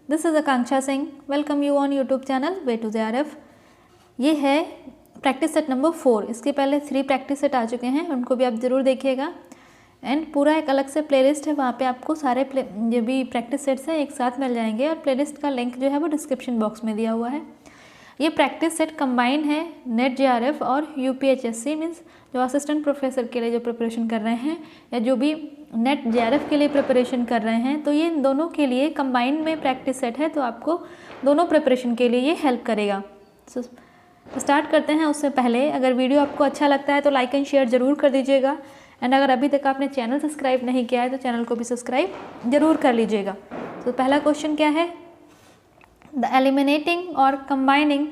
This is Akanksha Singh. Welcome you on YouTube channel way to JRF। ये है practice set number 4। इसके पहले 3 practice set आ चुके हैं, उनको भी आप ज़रूर देखिएगा। एंड पूरा एक अलग से प्लेलिस्ट है, वहाँ पे आपको सारे जो भी प्रैक्टिस सेट्स हैं एक साथ मिल जाएंगे और प्लेलिस्ट का लिंक जो है वो डिस्क्रिप्शन बॉक्स में दिया हुआ है। ये प्रैक्टिस सेट कंबाइन है नेट JRF और UPHSC मीन्स जो असिस्टेंट प्रोफेसर के लिए जो प्रिपरेशन कर रहे हैं या जो भी नेट JRF के लिए प्रिपरेशन कर रहे हैं, तो ये इन दोनों के लिए कंबाइन में प्रैक्टिस सेट है, तो आपको दोनों प्रिपरेशन के लिए ये हेल्प करेगा। सो स्टार्ट करते हैं। उससे पहले अगर वीडियो आपको अच्छा लगता है तो लाइक एंड शेयर ज़रूर कर दीजिएगा। एंड अगर अभी तक आपने चैनल सब्सक्राइब नहीं किया है तो चैनल को भी सब्सक्राइब ज़रूर कर लीजिएगा। तो पहला क्वेश्चन क्या है? द एलिमिनेटिंग और combining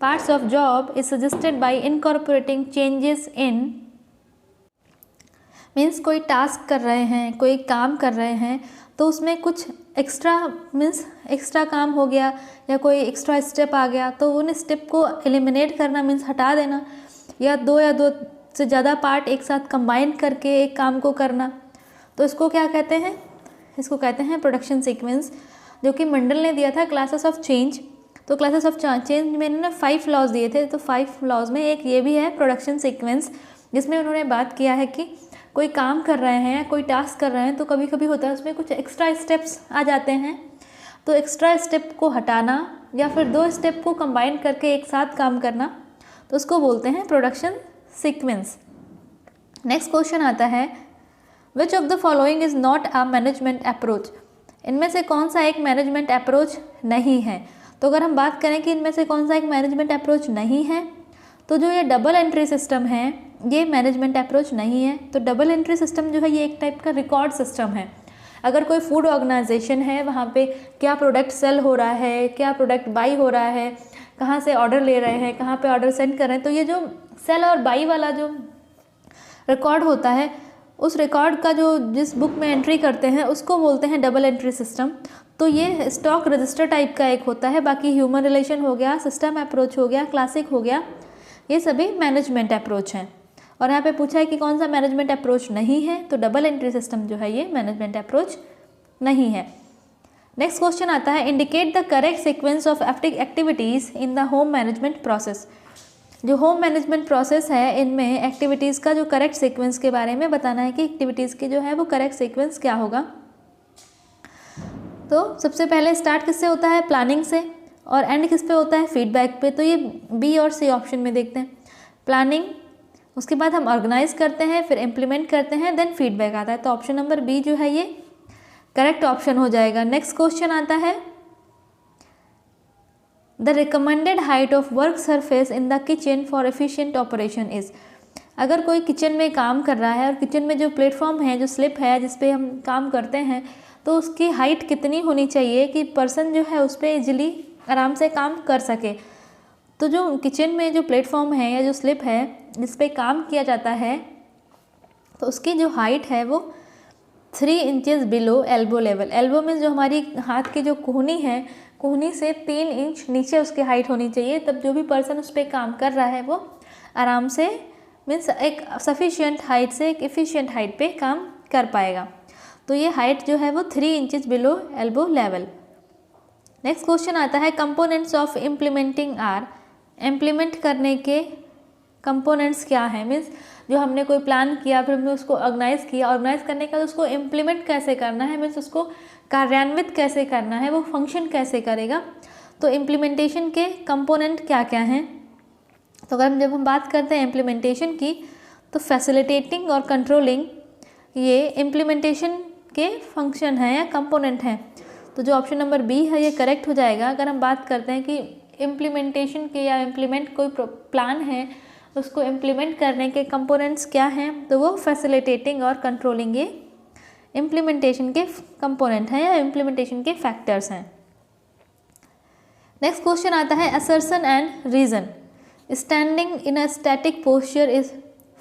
parts of job is suggested by incorporating changes in means कोई टास्क कर रहे हैं, कोई काम कर रहे हैं, तो उसमें कुछ एक्स्ट्रा मीन्स एक्स्ट्रा काम हो गया या कोई एक्स्ट्रा स्टेप आ गया, तो उन स्टेप को एलिमिनेट करना मीन्स हटा देना, या दो से ज़्यादा पार्ट एक साथ कंबाइन करके एक काम को करना, तो इसको क्या कहते हैं? इसको कहते हैं प्रोडक्शन सीक्वेंस, जो कि मंडल ने दिया था क्लासेस ऑफ चेंज। तो क्लासेस ऑफ चेंज में इन्होंने 5 लॉज दिए थे, तो 5 लॉज में एक ये भी है प्रोडक्शन सीक्वेंस, जिसमें उन्होंने बात किया है कि कोई काम कर रहे हैं, कोई टास्क कर रहे हैं, तो कभी कभी होता है उसमें कुछ एक्स्ट्रा स्टेप्स आ जाते हैं, तो एक्स्ट्रा स्टेप को हटाना या फिर 2 स्टेप को कंबाइन करके एक साथ काम करना, तो उसको बोलते हैं प्रोडक्शन सीक्वेंस। नेक्स्ट क्वेश्चन आता है, which of the following is not a management approach? इनमें से कौन सा एक मैनेजमेंट अप्रोच नहीं है? तो अगर हम बात करें कि इनमें से कौन सा एक मैनेजमेंट अप्रोच नहीं है, तो जो ये डबल एंट्री सिस्टम है ये मैनेजमेंट अप्रोच नहीं है। तो डबल एंट्री सिस्टम जो है ये एक टाइप का रिकॉर्ड सिस्टम है। अगर कोई फूड ऑर्गेनाइजेशन है, वहाँ पे क्या प्रोडक्ट सेल हो रहा है, क्या प्रोडक्ट बाई हो रहा है, कहाँ से ऑर्डर ले रहे हैं, कहाँ पे ऑर्डर सेंड कर रहे हैं, तो ये जो सेल और बाई वाला जो रिकॉर्ड होता है, उस रिकॉर्ड का जो जिस बुक में एंट्री करते हैं उसको बोलते हैं डबल एंट्री सिस्टम। तो ये स्टॉक रजिस्टर टाइप का एक होता है। बाकी ह्यूमन रिलेशन हो गया, सिस्टम अप्रोच हो गया, क्लासिक हो गया, ये सभी मैनेजमेंट अप्रोच हैं। और यहाँ पे पूछा है कि कौन सा मैनेजमेंट अप्रोच नहीं है, तो डबल एंट्री सिस्टम जो है ये मैनेजमेंट अप्रोच नहीं है। नेक्स्ट क्वेश्चन आता है, indicate the correct sequence of activities in the home management process. जो होम मैनेजमेंट प्रोसेस है, इनमें एक्टिविटीज़ का जो करेक्ट सीक्वेंस के बारे में बताना है कि एक्टिविटीज़ की जो है वो करेक्ट सीक्वेंस क्या होगा। तो सबसे पहले स्टार्ट किससे होता है? प्लानिंग से, और एंड किस पे होता है? फीडबैक पे। तो ये B और C ऑप्शन में देखते हैं। प्लानिंग, उसके बाद हम ऑर्गेनाइज करते हैं, फिर इम्प्लीमेंट करते हैं, देन फीडबैक आता है। तो ऑप्शन नंबर B जो है ये करेक्ट ऑप्शन हो जाएगा। नेक्स्ट क्वेश्चन आता है, the recommended height of work surface in the kitchen for efficient operation is. अगर कोई किचन में काम कर रहा है और किचन में जो प्लेटफॉर्म है, जो स्लिप है जिस पे हम काम करते हैं, तो उसकी हाइट कितनी होनी चाहिए कि पर्सन जो है उस पर ईजिली आराम से काम कर सके। तो जो किचन में जो प्लेटफॉर्म है या जो स्लिप है जिस पे काम किया जाता है, तो उसकी जो हाइट है वो 3 inches below elbow level. Elbow में जो हमारी हाथ की जो कोहनी है, कोहनी से 3 इंच नीचे उसकी हाइट होनी चाहिए, तब जो भी पर्सन उस पर काम कर रहा है वो आराम से मीन्स एक सफिशिएंट हाइट से एक एफिशिएंट हाइट पे काम कर पाएगा। तो ये हाइट जो है वो 3 inches below elbow level. Next question आता है, components of implementing are. Implement करने के कंपोनेंट्स क्या हैं? मीन्स जो हमने कोई प्लान किया, फिर हमने उसको ऑर्गेनाइज किया, ऑर्गेनाइज करने का उसको इम्प्लीमेंट कैसे करना है, मीन्स उसको कार्यान्वित कैसे करना है, वो फंक्शन कैसे करेगा। तो इम्प्लीमेंटेशन के कंपोनेंट क्या क्या हैं? तो अगर जब हम बात करते हैं इम्प्लीमेंटेशन की, तो फैसिलिटेटिंग और कंट्रोलिंग ये इम्प्लीमेंटेशन के फंक्शन हैं या कंपोनेंट हैं। तो जो ऑप्शन नंबर B है ये करेक्ट हो जाएगा। अगर हम बात करते हैं कि इम्प्लीमेंटेशन के या इम्प्लीमेंट कोई प्लान है, उसको इम्प्लीमेंट करने के कंपोनेंट्स क्या हैं, तो वो फैसिलिटेटिंग और कंट्रोलिंग ये इम्प्लीमेंटेशन के कंपोनेंट हैं या इम्प्लीमेंटेशन के फैक्टर्स हैं। नेक्स्ट क्वेश्चन आता है, assertion and reason. Standing in a static posture is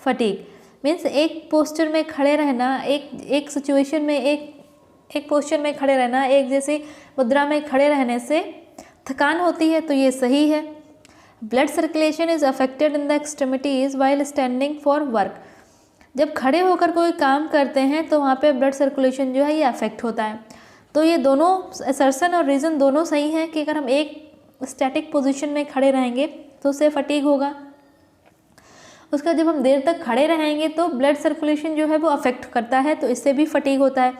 fatigue. Means एक पोस्चर में खड़े रहना, एक सिचुएशन में एक पोस्चर में खड़े रहना, एक जैसी मुद्रा में खड़े रहने से थकान होती है, तो ये सही है। Blood circulation is affected in the extremities while standing for work. जब खड़े होकर कोई काम करते हैं तो वहाँ पे ब्लड सर्कुलेशन जो है ये अफेक्ट होता है। तो ये दोनों असर्शन और रीज़न दोनों सही हैं कि अगर हम एक स्टैटिक पोजीशन में खड़े रहेंगे तो उससे फटीग होगा। उसका जब हम देर तक खड़े रहेंगे तो ब्लड सर्कुलेशन जो है वो अफेक्ट करता है, तो इससे भी फटीग होता है।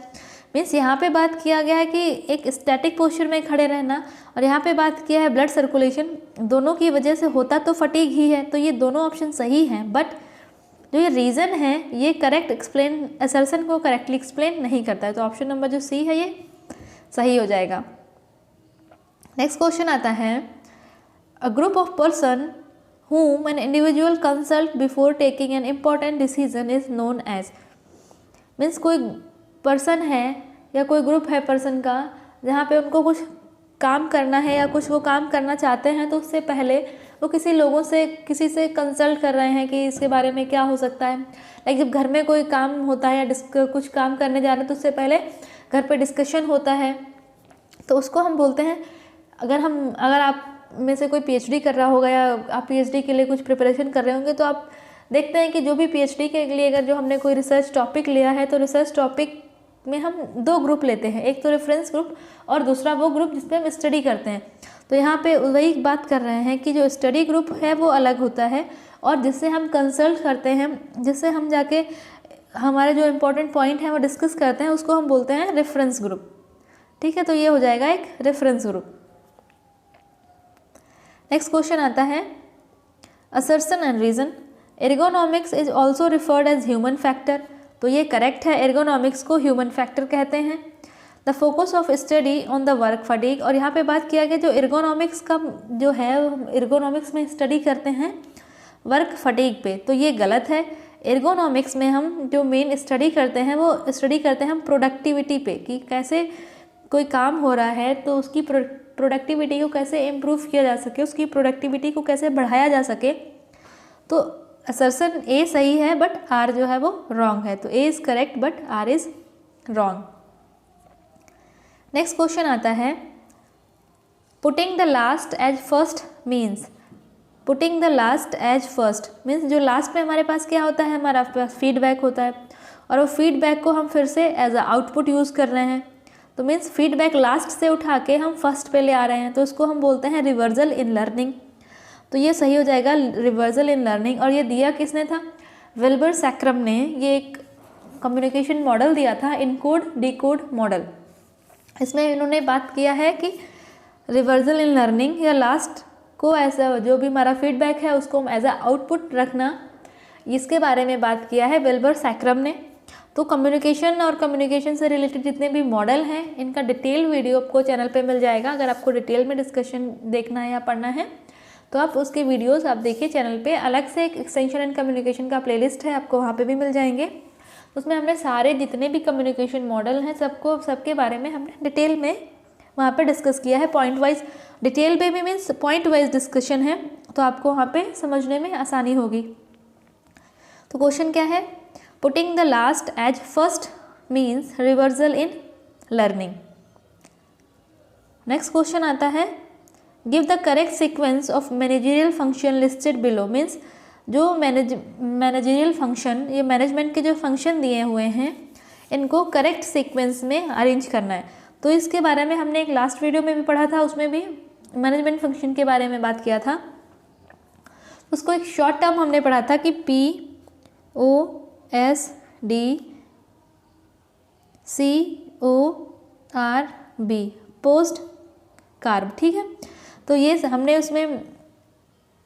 मीन्स यहाँ पे बात किया गया है कि एक स्टैटिक पोस्चर में खड़े रहना और यहाँ पे बात किया है ब्लड सर्कुलेशन, दोनों की वजह से होता तो फटीग ही है। तो ये दोनों ऑप्शन सही हैं, बट जो ये रीज़न है ये करेक्ट एक्सप्लेन असर्शन को करेक्टली एक्सप्लेन नहीं करता है। तो ऑप्शन नंबर जो सी है ये सही हो जाएगा। नेक्स्ट क्वेश्चन आता है, a group of person whom an individual consult before taking an important decision is known as। Means कोई पर्सन है या कोई ग्रुप है पर्सन का जहाँ पे उनको कुछ काम करना है या कुछ वो काम करना चाहते हैं, तो उससे पहले वो किसी से कंसल्ट कर रहे हैं कि इसके बारे में क्या हो सकता है। लाइक जब घर में कोई काम होता है या कुछ काम करने जा रहे हैं तो उससे पहले घर पे डिस्कशन होता है, तो उसको हम बोलते हैं, अगर आप में से कोई पीएचडी कर रहा होगा या आप पीएचडी के लिए कुछ प्रिपरेशन कर रहे होंगे, तो आप देखते हैं कि जो भी पीएचडी के लिए अगर जो हमने कोई रिसर्च टॉपिक लिया है तो रिसर्च टॉपिक में हम दो ग्रुप लेते हैं, एक तो रेफरेंस ग्रुप और दूसरा वो ग्रुप जिसपे हम स्टडी करते हैं। तो यहाँ पे वही बात कर रहे हैं कि जो स्टडी ग्रुप है वो अलग होता है और जिससे हम कंसल्ट करते हैं, जिससे हम जाके हमारे जो इम्पोर्टेंट पॉइंट हैं वो डिस्कस करते हैं, उसको हम बोलते हैं रेफरेंस ग्रुप। ठीक है, तो ये हो जाएगा एक रेफरेंस ग्रुप। नेक्स्ट क्वेश्चन आता है, assertion and reason, ergonomics is also referred as human factor. तो ये करेक्ट है, एर्गोनॉमिक्स को ह्यूमन फैक्टर कहते हैं। The focus of study on the work fatigue, और यहाँ पे बात किया गया जो एर्गोनॉमिक्स का जो है एर्गोनॉमिक्स में स्टडी करते हैं वर्क फटीग पे, तो ये गलत है। एर्गोनॉमिक्स में हम जो मेन स्टडी करते हैं वो स्टडी करते हैं हम प्रोडक्टिविटी पे, कि कैसे कोई काम हो रहा है तो उसकी प्रोडक्टिविटी को कैसे इम्प्रूव किया जा सके, उसकी प्रोडक्टिविटी को कैसे बढ़ाया जा सके। तो असर्शन ए सही है बट आर जो है वो रॉन्ग है, तो A is correct but R is wrong. Next question आता है, putting the last as first means, putting the last as first means जो लास्ट में हमारे पास क्या होता है, हमारा पास फीडबैक होता है और वो फीडबैक को हम फिर से एज अ आउटपुट यूज़ कर रहे हैं। तो मीन्स फीडबैक लास्ट से उठा के हम फर्स्ट पे ले आ रहे हैं, तो इसको हम बोलते हैं रिवर्सल इन लर्निंग। तो ये सही हो जाएगा, रिवर्सल इन लर्निंग। और ये दिया किसने था, विल्बर सैक्रम ने। ये एक कम्युनिकेशन मॉडल दिया था, इनकोड डिकोड मॉडल। इसमें इन्होंने बात किया है कि रिवर्सल इन लर्निंग या लास्ट को ऐसा जो भी हमारा फीडबैक है उसको हम एज अ आउटपुट रखना, इसके बारे में बात किया है विल्बर सैक्रम ने। तो कम्युनिकेशन और कम्युनिकेशन से रिलेटेड जितने भी मॉडल हैं इनका डिटेल वीडियो आपको चैनल पे मिल जाएगा। अगर आपको डिटेल में डिस्कशन देखना है या पढ़ना है तो आप उसके वीडियोस आप देखिए चैनल पे। अलग से एक एक्सटेंशन एंड कम्युनिकेशन का प्लेलिस्ट है, आपको वहाँ पे भी मिल जाएंगे। उसमें हमने सारे जितने भी कम्युनिकेशन मॉडल हैं सबके बारे में हमने डिटेल में वहाँ पे डिस्कस किया है, पॉइंट वाइज। डिटेल पे भी मीन्स पॉइंट वाइज डिस्कशन है, तो आपको वहाँ पे समझने में आसानी होगी। तो क्वेश्चन क्या है, putting the last as first means reversal in learning. Next question आता है, give the correct sequence of managerial function listed below means जो मैनेजरियल फंक्शन, ये मैनेजमेंट के जो फंक्शन दिए हुए हैं इनको करेक्ट सीक्वेंस में अरेंज करना है। तो इसके बारे में हमने एक लास्ट वीडियो में भी पढ़ा था, उसमें भी मैनेजमेंट फंक्शन के बारे में बात किया था। उसको एक शॉर्ट टर्म हमने पढ़ा था कि POSTCORB पोस्ट कार्ब। ठीक है, तो ये हमने उसमें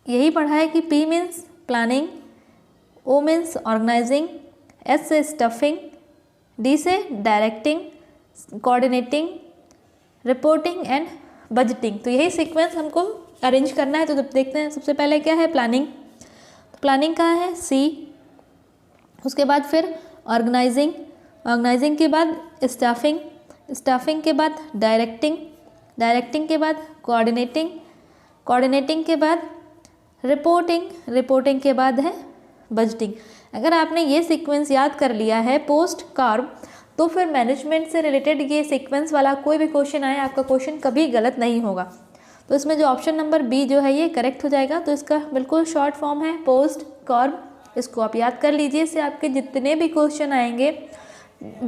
यही पढ़ा है कि P means planning, O means organising, S से स्टफिंग, D से directing, coordinating, reporting and budgeting. तो यही सीक्वेंस हमको अरेंज करना है। तो जब देखते हैं सबसे पहले क्या है, प्लानिंग। तो प्लानिंग का है C, उसके बाद फिर ऑर्गेनाइजिंग, ऑर्गेनाइजिंग के बाद स्टाफिंग, स्टाफिंग के बाद डायरेक्टिंग, डायरेक्टिंग के बाद कोऑर्डिनेटिंग, कोऑर्डिनेटिंग के बाद रिपोर्टिंग, रिपोर्टिंग के बाद है बजटिंग। अगर आपने ये सीक्वेंस याद कर लिया है पोस्ट कार्ब, तो फिर मैनेजमेंट से रिलेटेड ये सीक्वेंस वाला कोई भी क्वेश्चन आए आपका क्वेश्चन कभी गलत नहीं होगा। तो इसमें जो ऑप्शन नंबर बी जो है ये करेक्ट हो जाएगा। तो इसका बिल्कुल शॉर्ट फॉर्म है पोस्ट कार्ब, इसको आप याद कर लीजिए। इससे आपके जितने भी क्वेश्चन आएंगे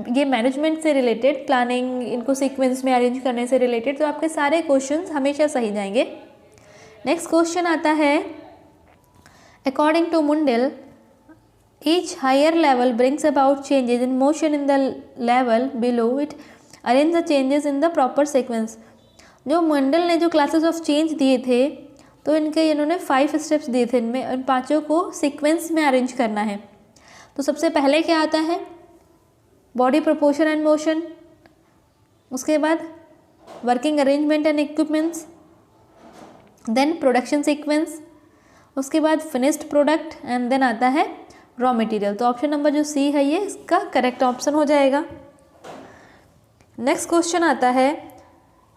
ये मैनेजमेंट से रिलेटेड, प्लानिंग, इनको सीक्वेंस में अरेंज करने से रिलेटेड, तो आपके सारे क्वेश्चंस हमेशा सही जाएंगे। नेक्स्ट क्वेश्चन आता है, according to Mundel each higher level brings about changes in motion in the level below it, arrange the changes in the proper sequence. जो मुंडल ने जो क्लासेस ऑफ चेंज दिए थे, तो इन्होंने 5 स्टेप्स दिए थे, इनमें इन 5 को सीक्वेंस में अरेंज करना है। तो सबसे पहले क्या आता है, बॉडी प्रोपोर्शन एंड मोशन, उसके बाद working arrangement and equipments, then production sequence, उसके बाद फिनिश्ड प्रोडक्ट, एंड देन आता है रॉ मटेरियल। तो ऑप्शन नंबर जो सी है ये इसका करेक्ट ऑप्शन हो जाएगा। नेक्स्ट क्वेश्चन आता है,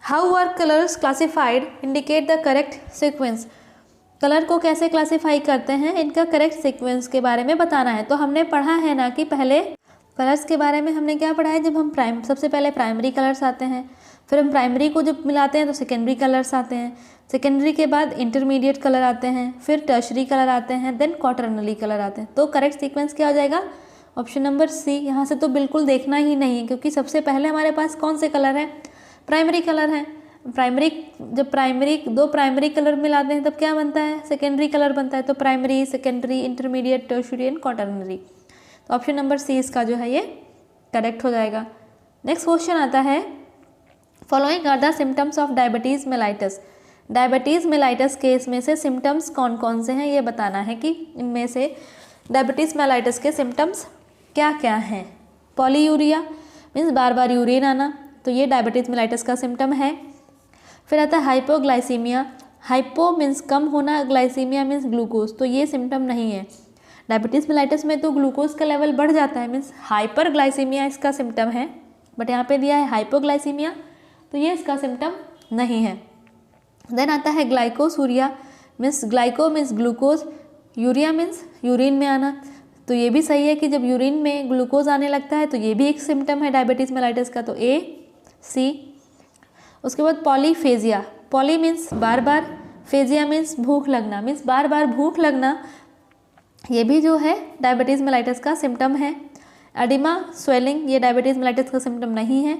how are colours classified indicate the correct sequence. Colour को कैसे क्लासीफाई करते हैं, इनका करेक्ट सीक्वेंस के बारे में बताना है। तो हमने पढ़ा है ना कि पहले कलर्स के बारे में हमने क्या पढ़ा है, जब हम सबसे पहले प्राइमरी कलर्स आते हैं, फिर हम प्राइमरी को जब मिलाते हैं तो सेकेंडरी कलर्स आते हैं, सेकेंडरी के बाद इंटरमीडिएट कलर आते हैं, फिर टर्शरी कलर आते हैं, देन क्वाटरनरी कलर आते हैं। तो करेक्ट सीक्वेंस क्या हो जाएगा, ऑप्शन नंबर सी। यहाँ से तो बिल्कुल देखना ही नहीं है, क्योंकि सबसे पहले हमारे पास कौन से कलर हैं, प्राइमरी कलर हैं। जब दो प्राइमरी कलर मिलाते हैं तब क्या बनता है, सेकेंडरी कलर बनता है। तो primary, secondary, intermediate, tertiary and quaternary. तो ऑप्शन नंबर सी इसका जो है ये करेक्ट हो जाएगा। नेक्स्ट क्वेश्चन आता है, following are the symptoms of diabetes mellitus. Diabetes mellitus case में से सिम्टम्स कौन कौन से हैं ये बताना है कि इनमें से डायबिटीज़ मेलाइटस के सिम्टम्स क्या क्या हैं। पॉलीयूरिया मीन्स बार बार यूरिन आना, तो ये डायबिटीज़ मेलाइटस का सिम्टम है। फिर आता है हाइपोग्लाइसीमिया, हाइपो मीन्स कम होना, ग्लाइसीमिया मीन्स ग्लूकोज, तो ये सिम्टम नहीं है। डायबिटीज़ मेलाइटस में तो ग्लूकोज का लेवल बढ़ जाता है, मीन्स हाइपरग्लाइसीमिया इसका सिम्टम है, बट यहाँ पे दिया है हाइपोग्लाइसीमिया, तो ये इसका सिम्टम नहीं है। देन आता है glycosuria, means glyco means glucose, urea means urine में आना, तो ये भी सही है कि जब यूरिन में ग्लूकोज आने लगता है तो ये भी एक सिम्टम है डायबिटीज़ मेलाइटस का, तो ए सी। उसके बाद पॉलीफेजिया, पॉली मीन्स बार बार, फेजिया मीन्स भूख लगना, मीन्स बार बार भूख लगना, ये भी जो है डायबिटीज़ मेलाइटस का सिम्टम है। एडिमा स्वेलिंग, ये डायबिटीज़ मेलाइटस का सिम्टम नहीं है।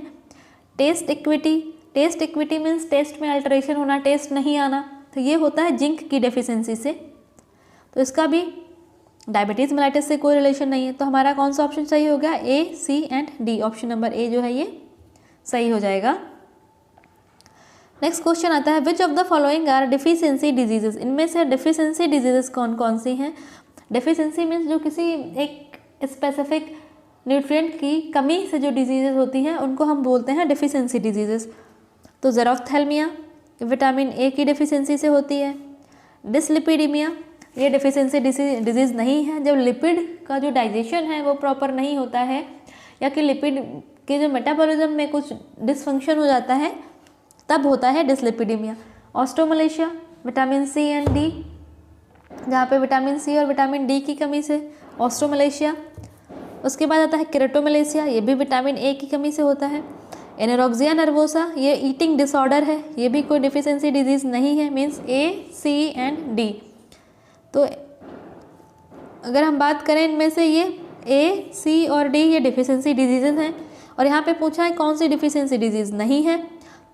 Taste equity, taste equity means taste में अल्टरेशन होना, टेस्ट नहीं आना, तो ये होता है जिंक की डेफिशिएंसी से, तो इसका भी डायबिटीज़ मेलाइटस से कोई रिलेशन नहीं है। तो हमारा कौन सा ऑप्शन सही हो गया, A, C and D, option number A जो है ये सही हो जाएगा। नेक्स्ट क्वेश्चन आता है, which of the following are deficiency diseases. इनमें से डिफिशियंसी डिजीजेस कौन कौन सी हैं। डिफिशियंसी मीन्स जो किसी एक स्पेसिफिक न्यूट्रिएंट की कमी से जो डिजीजेस होती हैं उनको हम बोलते हैं डिफिशियंसी डिजीजेस। तो ज़ेरोफ्थैल्मिया विटामिन ए की डिफिशियंसी से होती है। डिसलिपिडीमिया, ये डिफिशियंसी डिजीज़ नहीं है, जब लिपिड का जो डाइजेशन है वो प्रॉपर नहीं होता है, या कि लिपिड के जो मेटाबॉलिज्म में कुछ डिसफंक्शन हो जाता है, तब होता है dyslipidemia. Osteomalacia vitamin C and D, जहाँ पे विटामिन सी और विटामिन डी की कमी से ऑस्टोमलेशिया। उसके बाद आता है केराटोमलेशिया, ये भी विटामिन ए की कमी से होता है। एनोरेक्सिया नर्वोसा, ये ईटिंग डिसऑर्डर है, ये भी कोई डिफिशियंसी डिजीज़ नहीं है, means A, C and D. तो अगर हम बात करें इनमें से ये ए, सी और डी ये डिफिशियंसी डिजीज़ हैं, और यहाँ पे पूछा है कौन सी डिफिशियंसी डिजीज़ नहीं है,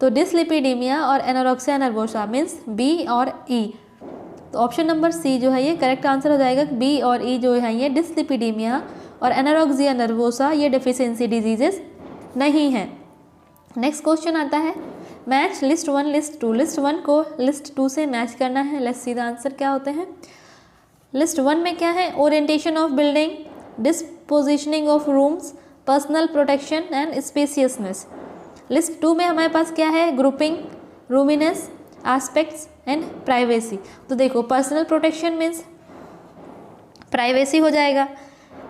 तो डिसलिपिडीमिया और एनोरेक्सिया नर्वोसा मीन्स बी और ई। तो ऑप्शन नंबर सी जो है ये करेक्ट आंसर हो जाएगा। बी और ई जो है ये डिसलिपिडीमिया और एनोरेक्सिया नर्वोसा ये डिफिशियंसी डिजीजेस नहीं हैं। नेक्स्ट क्वेश्चन आता है, मैच लिस्ट 1 लिस्ट 2। लिस्ट 1 को लिस्ट 2 से मैच करना है। लेट्स सी द आंसर क्या होते हैं। लिस्ट 1 में क्या है, orientation of building, dispositioning of rooms, personal protection and spaciousness. List 2 में हमारे पास क्या है, grouping, roominess, aspects and privacy. तो देखो पर्सनल प्रोटेक्शन मीन्स प्राइवेसी हो जाएगा,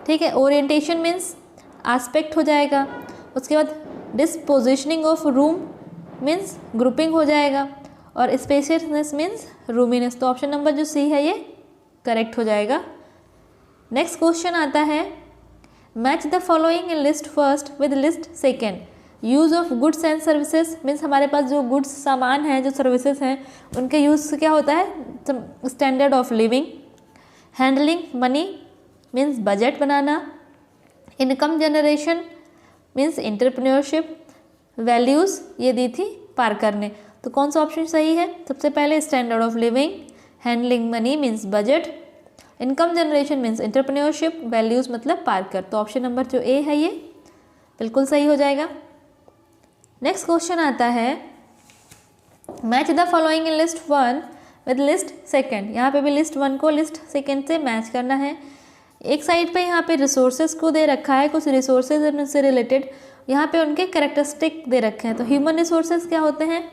ठीक है। ओरिएंटेशन मीन्स एस्पेक्ट हो जाएगा। उसके बाद डिस्पोजिशनिंग ऑफ रूम मीन्स ग्रुपिंग हो जाएगा, और स्पेशियसनेस मीन्स रूमिनेस। तो ऑप्शन नंबर जो सी है ये करेक्ट हो जाएगा। नेक्स्ट क्वेश्चन आता है, match the following in list first with list second. Use of goods and services means हमारे पास जो गुड्स सामान हैं, जो सर्विसेज हैं, उनके यूज़ से क्या होता है, standard of living. Handling money means budget banana. Income generation means entrepreneurship, values ये दी थी पार्कर ने। तो कौन सा ऑप्शन सही है? सबसे पहले standard of living, handling money means budget, income generation means entrepreneurship, values मतलब पार्कर। तो ऑप्शन नंबर जो ए है ये बिल्कुल सही हो जाएगा। नेक्स्ट क्वेश्चन आता है, match the following in list 1 with list 2। यहाँ पे भी लिस्ट 1 को लिस्ट 2 से मैच करना है। एक साइड पे यहाँ पे रिसोर्सेज को दे रखा है, कुछ रिसोर्सेज से रिलेटेड यहाँ पे उनके कैरेक्टरिस्टिक दे रखे हैं। तो ह्यूमन रिसोर्सेज क्या होते हैं?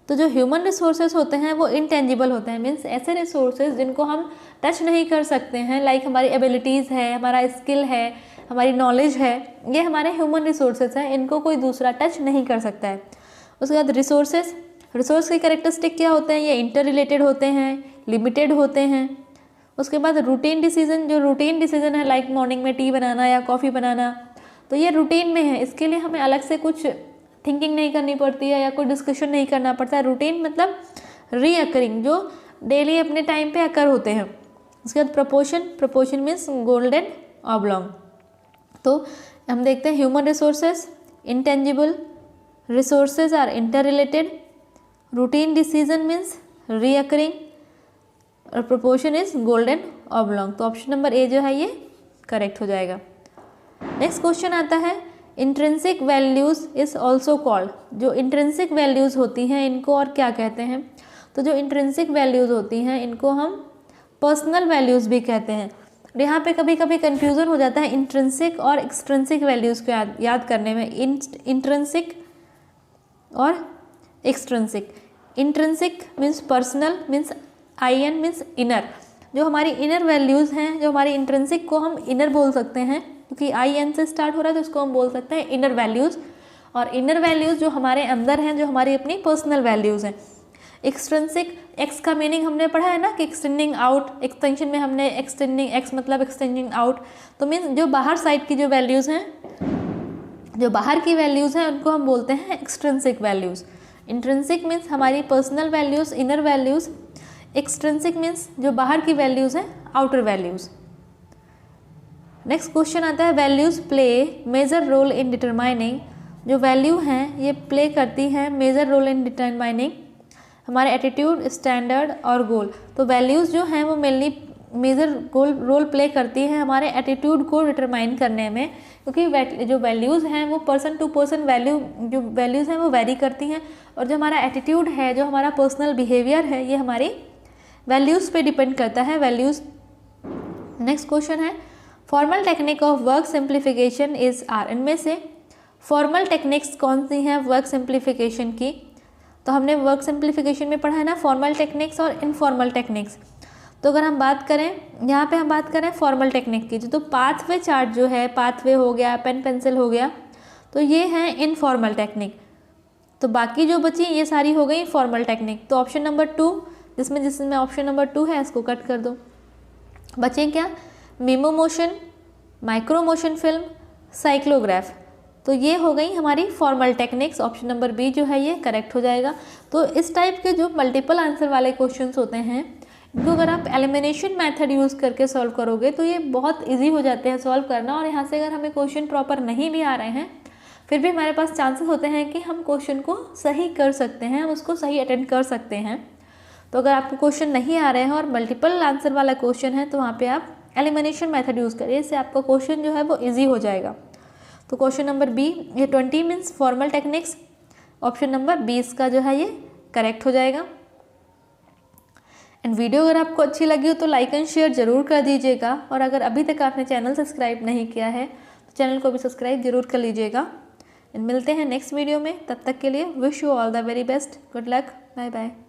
तो जो ह्यूमन रिसोर्सेज होते हैं वो इनटेंजिबल होते हैं, मीन्स ऐसे रिसोर्सेज जिनको हम टच नहीं कर सकते हैं, लाइक हमारी एबिलिटीज़ है, हमारा स्किल है, हमारी नॉलेज है, ये हमारे ह्यूमन रिसोर्सेज हैं, इनको कोई दूसरा टच नहीं कर सकता है। उसके बाद रिसोर्स के कैरेक्टरिस्टिक क्या होते हैं? ये इंटर रिलेटेड होते हैं, लिमिटेड होते हैं। उसके बाद रूटीन डिसीजन, जो रूटीन डिसीजन है लाइक मॉर्निंग में टी बनाना या कॉफ़ी बनाना, तो ये रूटीन में है, इसके लिए हमें अलग से कुछ थिंकिंग नहीं करनी पड़ती है या कोई डिस्कशन नहीं करना पड़ता है। रूटीन मतलब रीअकरिंग, जो डेली अपने टाइम पे अकर होते हैं। उसके बाद प्रपोर्शन मीन्स गोल्डन ऑब्लॉन्ग। तो हम देखते हैं human resources intangible, resources are interrelated, routine decision means recurring और प्रोपोर्शन इज गोल्डन ऑब्लॉन्ग। तो ऑप्शन नंबर ए जो है ये करेक्ट हो जाएगा। नेक्स्ट क्वेश्चन आता है, intrinsic values is also called. जो इंट्रिंसिक वैल्यूज़ होती हैं इनको और क्या कहते हैं? तो जो इंट्रिंसिक वैल्यूज़ होती हैं इनको हम पर्सनल वैल्यूज़ भी कहते हैं। और यहाँ पे कभी कभी कन्फ्यूज़न हो जाता है इंट्रिंसिक और एक्सट्रिंसिक वैल्यूज़ को याद करने में। इंट्रिंसिक और extrinsic. Intrinsic means personal means IN means inner. जो हमारी इनर वैल्यूज़ हैं, जो हमारी इंट्रिंसिक को हम इनर बोल सकते हैं क्योंकि IN से स्टार्ट हो रहा है, तो इसको हम बोल सकते हैं इनर वैल्यूज़। और इनर वैल्यूज़ जो हमारे अंदर हैं, जो हमारी अपनी पर्सनल वैल्यूज़ हैं। एक्सट्रिंसिक, एक्स का मीनिंग हमने पढ़ा है ना कि एक्सटेंडिंग आउट, एक्सटेंशन में हमने एक्सटेंडिंग, एक्स मतलब एक्सटेंडिंग आउट। तो मीन्स जो बाहर साइड की जो वैल्यूज़ हैं, जो बाहर की वैल्यूज़ हैं उनको हम बोलते हैं एक्सट्रिंसिक वैल्यूज़। इंट्रिंसिक मीन्स हमारी personal values, inner values. Extrinsic means जो बाहर की वैल्यूज़ हैं, आउटर वैल्यूज़। नेक्स्ट क्वेश्चन आता है, values play major role in determining. जो वैल्यू हैं ये प्ले करती हैं मेजर रोल इन डिटरमाइनिंग हमारे एटीट्यूड, स्टैंडर्ड और गोल। तो वैल्यूज़ जो हैं वो मेनली मेजर रोल प्ले करती हैं हमारे एटीट्यूड को डिटरमाइन करने में, क्योंकि जो वैल्यूज़ हैं वो पर्सन टू पर्सन जो वैल्यूज़ हैं वो वेरी करती हैं। और जो हमारा एटीट्यूड है, जो हमारा पर्सनल बिहेवियर है, ये हमारी वैल्यूज़ पे डिपेंड करता है। वैल्यूज़। नेक्स्ट क्वेश्चन है, formal technique of work simplification is are. इनमें से फॉर्मल टेक्निक्स कौन सी हैं वर्क सिंप्लीफिकेशन की? तो हमने वर्क सिंप्लीफिकेशन में पढ़ा है ना फॉर्मल टेक्निक्स और इनफॉर्मल टेक्निक्स। तो अगर हम बात करें, यहाँ पे हम बात करें फॉर्मल टेक्निक की, तो पाथवे चार्ट जो है, पाथवे हो गया, पेन पेंसिल हो गया, तो ये हैं इनफॉर्मल टेक्निक। तो बाकी जो बची ये सारी हो गई फॉर्मल टेक्निक। तो ऑप्शन नंबर 2 जिसमें ऑप्शन नंबर 2 है इसको कट कर दो। बचे क्या? Memo motion, micro motion film, cyclograph. तो ये हो गई हमारी formal techniques. Option number B जो है ये करेक्ट हो जाएगा। तो इस टाइप के जो मल्टीपल आंसर वाले क्वेश्चंस होते हैं इनको अगर आप एलिमिनेशन मेथड यूज़ करके सॉल्व करोगे तो ये बहुत इजी हो जाते हैं सॉल्व करना। और यहाँ से अगर हमें क्वेश्चन प्रॉपर नहीं भी आ रहे हैं फिर भी हमारे पास चांसेस होते हैं कि हम क्वेश्चन को सही कर सकते हैं, हम उसको सही अटेंड कर सकते हैं। तो अगर आपको क्वेश्चन नहीं आ रहे हैं और मल्टीपल आंसर वाला क्वेश्चन है तो वहाँ पे आप एलिमिनेशन मेथड यूज़ करिए, इससे आपका क्वेश्चन जो है वो इजी हो जाएगा। तो क्वेश्चन नंबर बी, ये 20 means formal techniques, option number 20 का जो है ये करेक्ट हो जाएगा। एंड वीडियो अगर आपको अच्छी लगी हो तो लाइक एंड शेयर ज़रूर कर दीजिएगा। और अगर अभी तक आपने चैनल सब्सक्राइब नहीं किया है तो चैनल को भी सब्सक्राइब जरूर कर लीजिएगा। एंड मिलते हैं नेक्स्ट वीडियो में, तब तक के लिए wish you all the very best, good luck, bye bye.